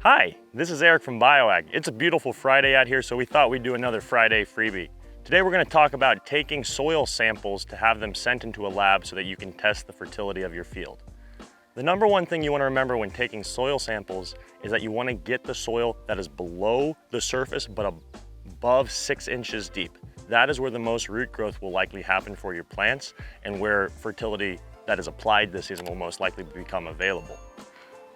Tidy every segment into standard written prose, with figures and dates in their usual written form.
Hi, this is Erik from Bioag. It's a beautiful Friday out here, so we thought we'd do another Friday Freebie. Today we're going to talk about taking soil samples to have them sent into a lab so that you can test the fertility of your field. The number one thing you want to remember when taking soil samples is that you want to get the soil that is below the surface but above 6 inches deep. That is where the most root growth will likely happen for your plants and where fertility that is applied this season will most likely become available.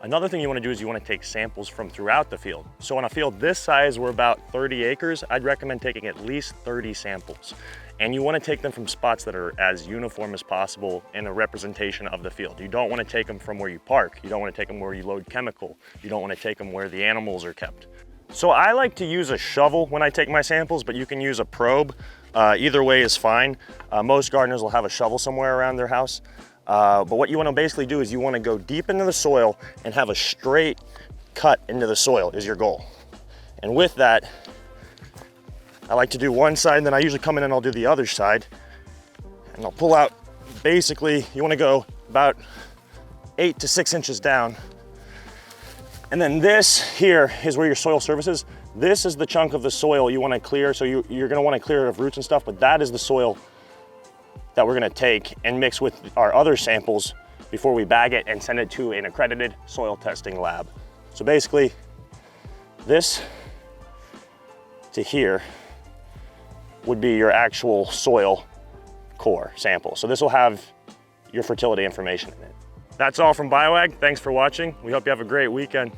Another thing you want to do is you want to take samples from throughout the field. So on a field this size, we're about 30 acres, I'd recommend taking at least 30 samples. And you want to take them from spots that are as uniform as possible in a representation of the field. You don't want to take them from where you park. You don't want to take them where you load chemical. You don't want to take them where the animals are kept. So I like to use a shovel when I take my samples, but you can use a probe. Either way is fine. Most gardeners will have a shovel somewhere around their house. But what you want to basically do is you want to go deep into the soil and have a straight cut into the soil is your goal. And with that, I like to do one side, and then I usually come in and I'll do the other side. And I'll pull out, basically, you want to go about 8 to 6 inches down. And then this here is where your soil surface is. This is the chunk of the soil you want to clear. So you're going to want to clear it of roots and stuff, but that is the soil that we're gonna take and mix with our other samples before we bag it and send it to an accredited soil testing lab. So basically, this to here would be your actual soil core sample. So this will have your fertility information in it. That's all from Bioag. Thanks for watching. We hope you have a great weekend.